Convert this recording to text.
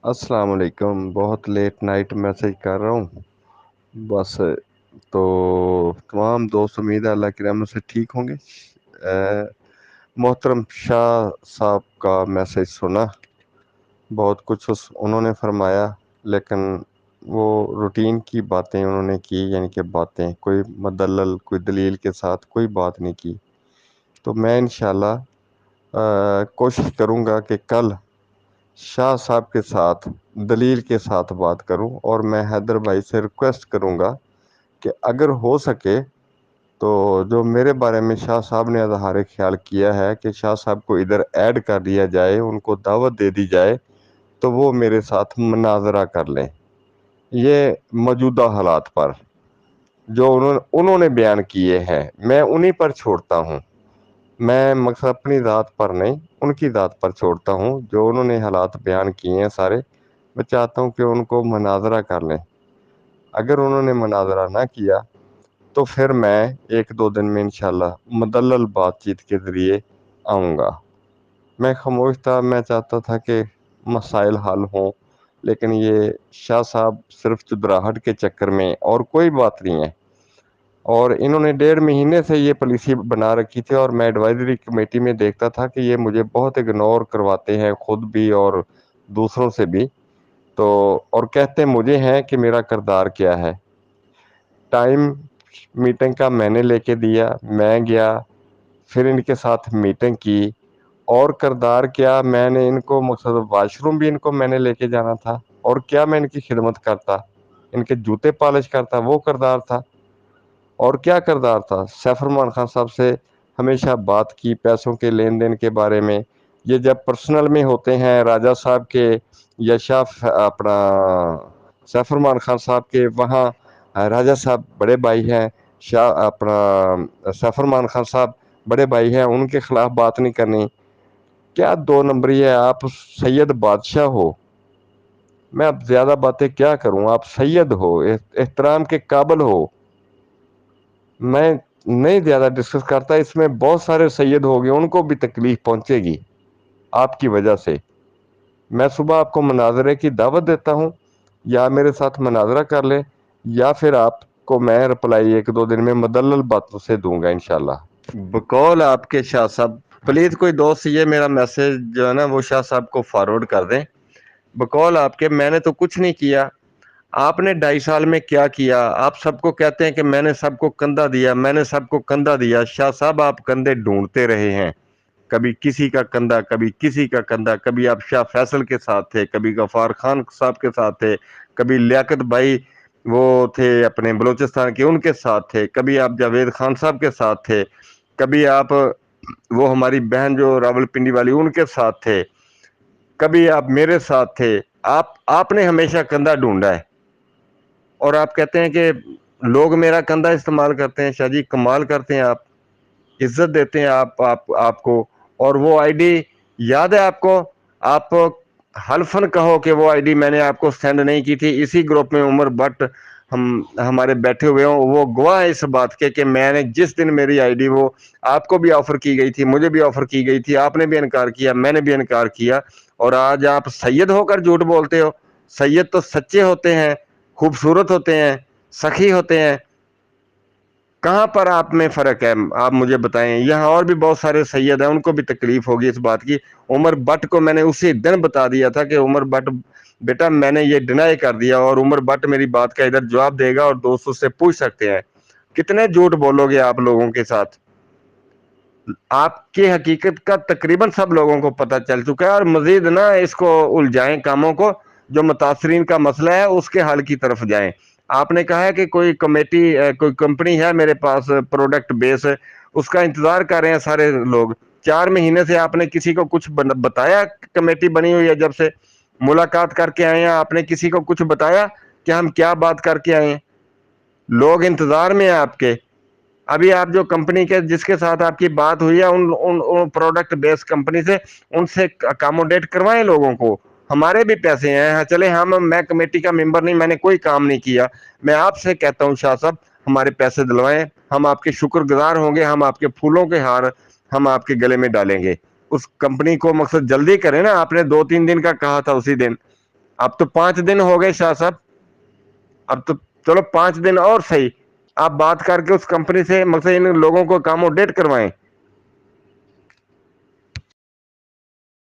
अस्सलाम वालेकुम। बहुत लेट नाइट मैसेज कर रहा हूँ बस। तो तमाम दोस्त उम्मीद है अल्लाह की रहमत से ठीक होंगे। मोहतरम शाह साहब का मैसेज सुना, बहुत कुछ उन्होंने फरमाया, लेकिन वो रूटीन की बातें उन्होंने की, यानी कि बातें कोई मदल्लल कोई दलील के साथ कोई बात नहीं की। तो मैं इंशाल्लाह कोशिश करूँगा कि कल शाह साहब के साथ दलील के साथ बात करूं, और मैं हैदर भाई से रिक्वेस्ट करूंगा कि अगर हो सके तो जो मेरे बारे में शाह साहब ने इजहार ख्याल किया है कि शाह साहब को इधर ऐड कर दिया जाए, उनको दावत दे दी जाए, तो वो मेरे साथ मुनाजरा कर लें ये मौजूदा हालात पर जो उन्होंने बयान किए हैं। मैं उन्हीं पर छोड़ता हूँ, मैं मकसद अपनी ज़ात पर नहीं, उनकी ज़ात पर छोड़ता हूँ। जो उन्होंने हालात बयान किए हैं सारे, मैं चाहता हूँ कि उनको मुनाजरा कर लें। अगर उन्होंने मुनाजरा ना किया तो फिर मैं एक दो दिन में इंशाल्लाह मुदल्लल बातचीत के ज़रिए आऊँगा। मैं खामोश था, मैं चाहता था कि मसाइल हल हों, लेकिन ये शाह साहब सिर्फ चुदराहट के चक्कर में, और कोई बात नहीं है। और इन्होंने 1.5 महीने से ये पॉलिसी बना रखी थी, और मैं एडवाइजरी कमेटी में देखता था कि ये मुझे बहुत इग्नोर करवाते हैं, खुद भी और दूसरों से भी। तो और कहते मुझे हैं कि मेरा किरदार क्या है। टाइम मीटिंग का मैंने लेके दिया, मैं गया, फिर इनके साथ मीटिंग की, और किरदार क्या, मैंने इनको मकसद वाशरूम भी इनको मैंने लेके जाना था, और क्या मैं इनकी खिदमत करता, इनके जूते पॉलिश करता, वो किरदार था। और क्या किरदार था, सैफ रहमान खान साहब से हमेशा बात की पैसों के लेन देन के बारे में। ये जब पर्सनल में होते हैं राजा साहब के या शाह अपना सैफ रहमान खान साहब के, वहाँ राजा साहब बड़े भाई हैं, शाह अपना सैफ रहमान खान साहब बड़े भाई हैं, उनके खिलाफ बात नहीं करनी। क्या दो नंबरी है, आप सैयद बादशाह हो, मैं अब ज्यादा बातें क्या करूं, आप सैयद हो, एहतराम के काबिल हो। मैं नहीं ज्यादा डिस्कस करता, इसमें बहुत सारे सैयद हो गए, उनको भी तकलीफ पहुंचेगी आपकी वजह से। मैं सुबह आपको मुनाजरे की दावत देता हूँ, या मेरे साथ मुनाजरा कर ले, या फिर आपको मैं रिप्लाई एक दो दिन में मुदल्लल बातों से दूंगा इंशाल्लाह। बकौल आपके शाह साहब, प्लीज कोई दोस्त ये मेरा मैसेज जो है ना वो शाह साहब को फॉरवर्ड कर दें। बकौल आपके, मैंने तो कुछ नहीं किया। आपने 2.5 साल में क्या किया? आप सबको कहते हैं कि मैंने सबको कंधा दिया, मैंने सबको कंधा दिया। शाह साहब, आप कंधे ढूंढते रहे हैं, कभी किसी का कंधा, कभी किसी का कंधा। कभी आप शाह फैसल के साथ थे, कभी गफार खान साहब के साथ थे, कभी लियाकत भाई वो थे अपने बलूचिस्तान के, उनके साथ थे, कभी आप जावेद खान साहब के साथ थे, कभी आप वो हमारी बहन जो रावलपिंडी वाली उनके साथ थे, कभी आप मेरे साथ थे। आपने हमेशा कंधा ढूंढा है, और आप कहते हैं कि लोग मेरा कंधा इस्तेमाल करते हैं। शाह जी, कमाल करते हैं आप, इज्जत देते हैं आपको। और वो आईडी याद है आपको? आप हल्फन कहो कि वो आईडी मैंने आपको सेंड नहीं की थी। इसी ग्रुप में उमर भट्ट हम हमारे बैठे हुए हों, वो गवाह है इस बात के कि मैंने जिस दिन मेरी आईडी वो आपको भी ऑफर की गई थी, मुझे भी ऑफर की गई थी, आपने भी इनकार किया, मैंने भी इनकार किया, और आज आप सैयद होकर झूठ बोलते हो। सैयद तो सच्चे होते हैं, खूबसूरत होते हैं, सखी होते हैं। कहाँ पर आप में फर्क है, आप मुझे बताएं। यहाँ और भी बहुत सारे सैयद हैं, उनको भी तकलीफ होगी इस बात की। उमर भट्ट को मैंने उसी दिन बता दिया था कि उमर भट्ट बेटा मैंने ये डिनाई कर दिया, और उमर भट्ट मेरी बात का इधर जवाब देगा, और दोस्तों से पूछ सकते हैं। कितने झूठ बोलोगे आप लोगों के साथ? आपकी हकीकत का तकरीबन सब लोगों को पता चल चुका है, और मजीद ना इसको उलझाएं कामों को। जो मुतासरीन का मसला है उसके हल की तरफ जाएं। आपने कहा है कि कोई कमेटी कोई कंपनी है मेरे पास प्रोडक्ट बेस, उसका इंतजार कर रहे हैं सारे लोग। 4 महीने से आपने किसी को कुछ बताया? कमेटी बनी हुई है, जब से मुलाकात करके आए हैं, आपने किसी को कुछ बताया कि हम क्या बात करके आए हैं? लोग इंतजार में है आपके। अभी आप जो कंपनी के जिसके साथ आपकी बात हुई है, उन प्रोडक्ट बेस्ड कंपनी से उनसे अकोमोडेट करवाएं लोगों को। हमारे भी पैसे हैं। हाँ, चले हम मैं कमेटी का मेंबर नहीं, मैंने कोई काम नहीं किया। मैं आपसे कहता हूँ शाह साहब, हमारे पैसे दिलवाएं, हम आपके शुक्रगुजार होंगे, हम आपके फूलों के हार हम आपके गले में डालेंगे। उस कंपनी को मकसद जल्दी करें ना, आपने 2-3 दिन का कहा था उसी दिन। اب تو 5 دن ہو گئے شاہ صاحب. اب تو چلو 5 دن اور صحیح. آپ بات کر کے اس کمپنی سے مطلب ان لوگوں کو اکاموڈیٹ کروائیں.